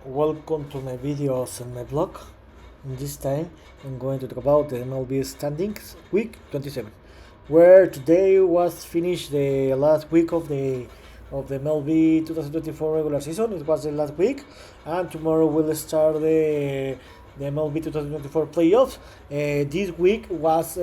Welcome to my videos and my blog. In this time, I'm going to talk about the MLB Standings week 27, where today was finished the last week of the MLB 2024 regular season. It was the last week, and tomorrow we'll start the MLB 2024 playoffs. This week was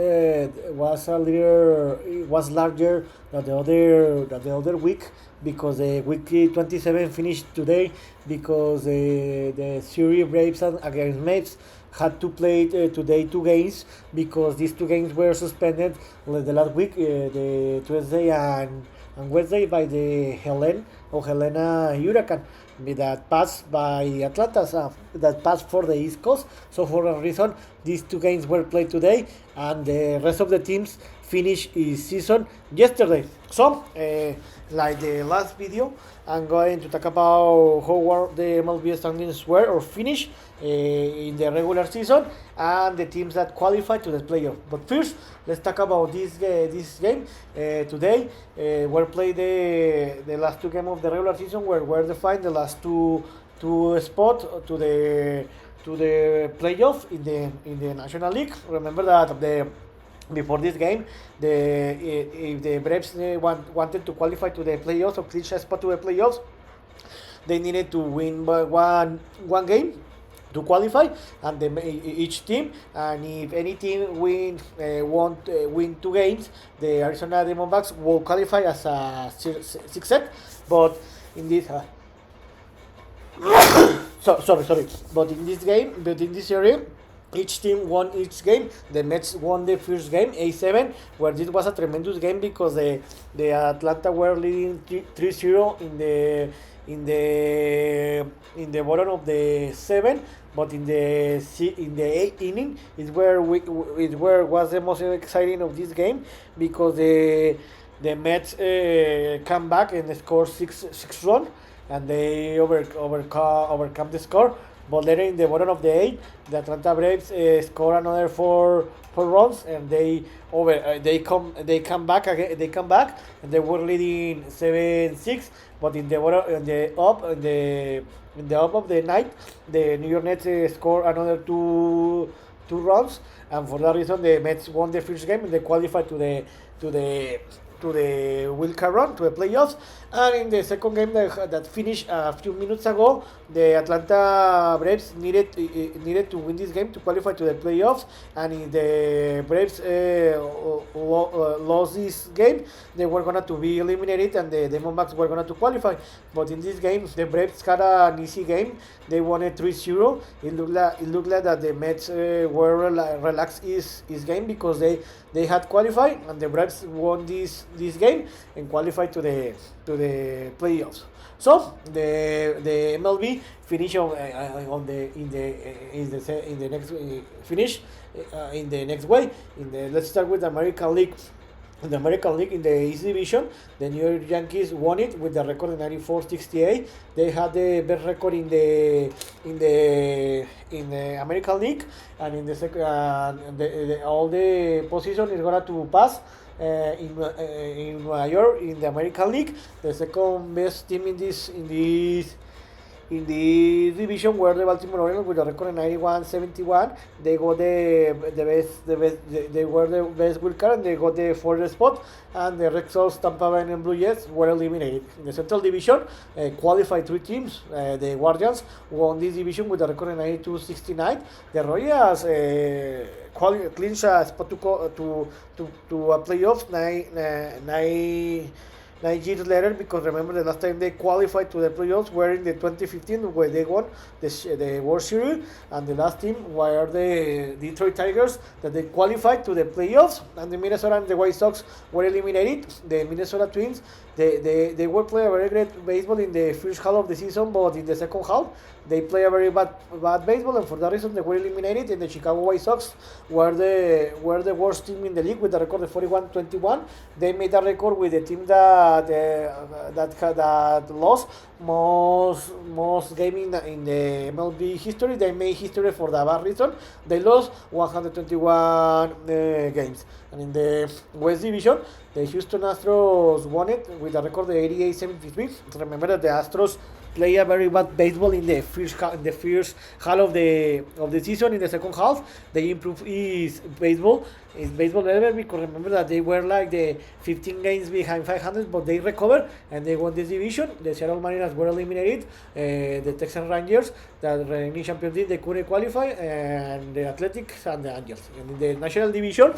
larger than the other week because the week 27 finished today because the Surrey Braves against Mets had to play today 2 games because these 2 games were suspended the last week, the Tuesday and Wednesday by the Helena Hurricane that passed by Atlanta, so that passed for the East Coast. So for a reason, these 2 games were played today, and the rest of the teams finished his season yesterday. So, like the last video, I'm going to talk about how the MLB standings were or finished in the regular season and the teams that qualified to the playoff. But first, let's talk about this game. Today, we're played the last 2 games of the regular season where we're defined the last two spot to the playoff in the National League. Remember that before this game, if the Braves wanted to qualify to the playoffs or clinch a spot to the playoffs, they needed to win by one game to qualify, and each team, and if any team win 2 games, the Arizona Diamondbacks will qualify as a six set. But in this sorry. But in this area, each team won each game. The Mets won the first game, A7, where this was a tremendous game because the Atlanta were leading 3-0 in the bottom of the 7, but in the 8th inning is where was the most exciting of this game because the Mets come back and score six runs, and they overcome the score. But later in the bottom of the 8th, the Atlanta Braves score another four runs, and they come back again. They come back, and they were leading 7-6. But in the bottom, in the up of the night, the New York Nets score another two runs, and for that reason, the Mets won the first game and they qualified to the wild card run to the playoffs. And in the second game that finished a few minutes ago, the Atlanta Braves needed to win this game to qualify to the playoffs. And if the Braves lost this game, they were going to be eliminated, and the Diamondbacks were going to qualify. But in this game, the Braves had an easy game. They won it 3-0. It looked like that the Mets were relaxed his game because they had qualified, and the Braves won this game and qualified to the playoffs. So the MLB finish on the in the next finish in the next way. Let's start with the American League. In the American League, in the East Division, the New York Yankees won it with the record of 94-68. They had the best record in the American League, and in the second, all the position is gonna to pass. In New York, in the American League, the second best team in the division were the Baltimore Orioles with a record of 91-71. They got they were the best wild card, and they got the fourth spot. And the Red Sox, Tampa Bay, and Blue Jays were eliminated. In the Central Division, qualified 3 teams. The Guardians won this division with a record of 92-69. The Royals clinched a spot to a playoffs 9 years later, because remember the last time they qualified to the playoffs were in the 2015 where they won the World Series, and the last team were the Detroit Tigers that they qualified to the playoffs, and the Minnesota and the White Sox were eliminated. The Minnesota Twins, they were playing a very great baseball in the first half of the season, but in the second half they play a very bad baseball, and for that reason they were eliminated. And the Chicago White Sox were the worst team in the league with a record of 41-21. They made a record with the team that lost most game in the MLB history. They made history for the bad reason. They lost 121 games. And in the West Division, the Houston Astros won it with a record of 88-73. Remember that the Astros play a very bad baseball in the first half of the season. In the second half, they improve his baseball level, because remember that they were like the 15 games behind 500, but they recovered and they won this division. The Seattle Mariners were eliminated. The Texas Rangers, that reigning champions, they couldn't qualify, and the Athletics and the Angels. And in the National Division,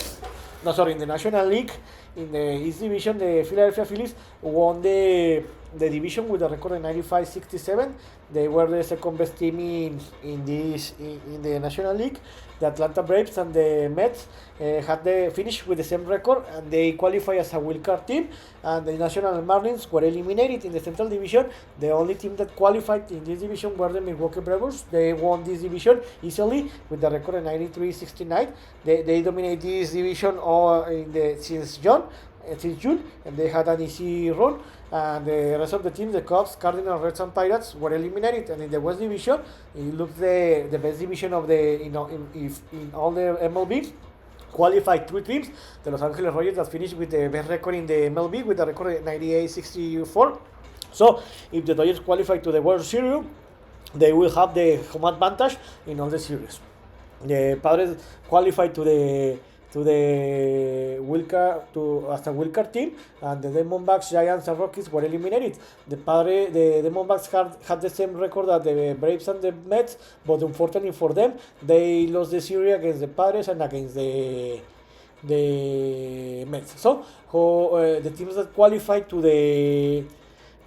no, sorry, in the National League, in the East Division, the Philadelphia Phillies won the division with a record of 95-67. They were the second best team in the National League. The Atlanta Braves and the Mets had the finish with the same record, and they qualify as a wild card team. And the National Marlins were eliminated in the Central Division. The only team that qualified in this division were the Milwaukee Brewers. They won this division easily with the record of 93-69. They dominate this division since June, and they had an easy run. And the rest of the teams, the Cubs, Cardinals, Reds, and Pirates, were eliminated. And in the West Division, it looks the best division of in all the MLB. Qualified 3 teams: the Los Angeles Rangers, that finished with the best record in the MLB with a record of 98-64. So, if the Dodgers qualify to the World Series, they will have the home advantage in all the series. The Padres qualified to the as a wild card team, and the Diamondbacks, Giants, and Rockies were eliminated. The Diamondbacks had the same record as the Braves and the Mets, but unfortunately for them, they lost the series against the Padres and against the Mets. So, the teams that qualified to the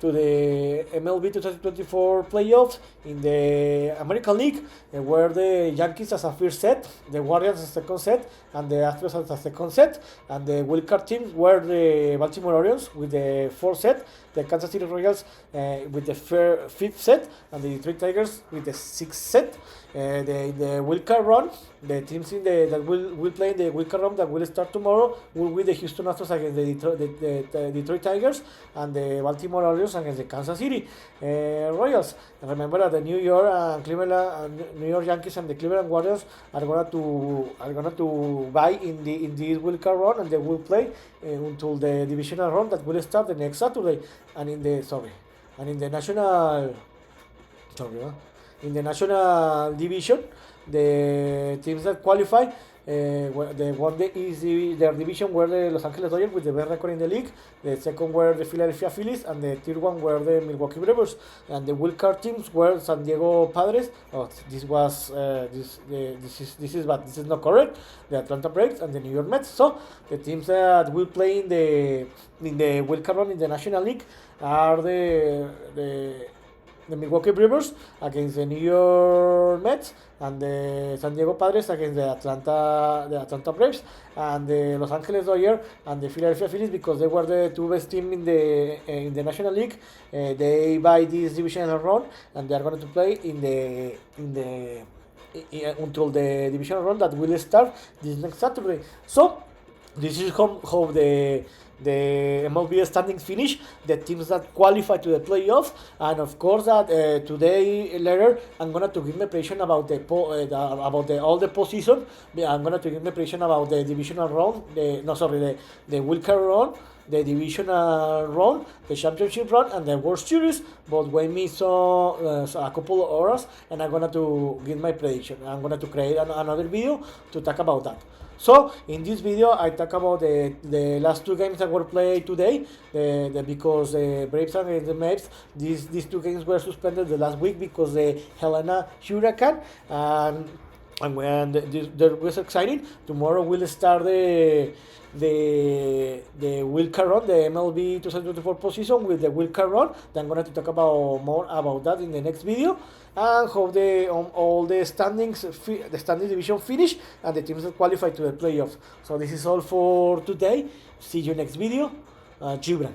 MLB 2024 playoffs in the American League were the Yankees as a first set, the Guardians as a second set, and the Astros as a second set. And the wildcard teams were the Baltimore Orioles with the fourth set, the Kansas City Royals with the fifth set, and the Detroit Tigers with the sixth set. The wildcard run, the teams that will play in the wildcard run that will start tomorrow will be the Houston Astros against the Detroit Tigers, and the Baltimore Orioles against the Kansas City Royals. And remember that the New York Yankees and the Cleveland Guardians are gonna to buy in this wildcard run, and they will play until the divisional run that will start the next Saturday. And in the National Division, the teams that qualify, they won their division were the Los Angeles Dodgers with the best record in the league. The second were the Philadelphia Phillies, and the third one were the Milwaukee Brewers. And the wild card teams were San Diego Padres. Oh, this is bad. This is not correct. The Atlanta Braves and the New York Mets. So the teams that will play in the wild card run in the National League are the Milwaukee Brewers against the New York Mets, and the San Diego Padres against the Atlanta Braves, and the Los Angeles Dodgers and the Philadelphia Phillies, because they were the two best teams in the National League. They buy this divisional run, and they are going to play until the divisional run that will start this next Saturday. So this is how the MLB standings finish, the teams that qualify to the playoffs, and of course that today later I'm gonna to give my prediction about all the postseason. I'm gonna to give my prediction about the divisional round, the wild card round, the divisional round, the championship round, and the World Series. But wait me so a couple of hours, and I'm gonna to give my prediction. I'm gonna to create another video to talk about that. So in this video I talk about the last two games that were played today, because the Braves and the Mets, these two games were suspended the last week because the Helena hurricane, and that was exciting. Tomorrow we'll start the wild card run, the MLB 2024 postseason with the wild card run. Then I'm going to talk more about that in the next video, and how all the standings, the standing division finish, and the teams that qualify to the playoffs. So this is all for today. See you next video. Gibran.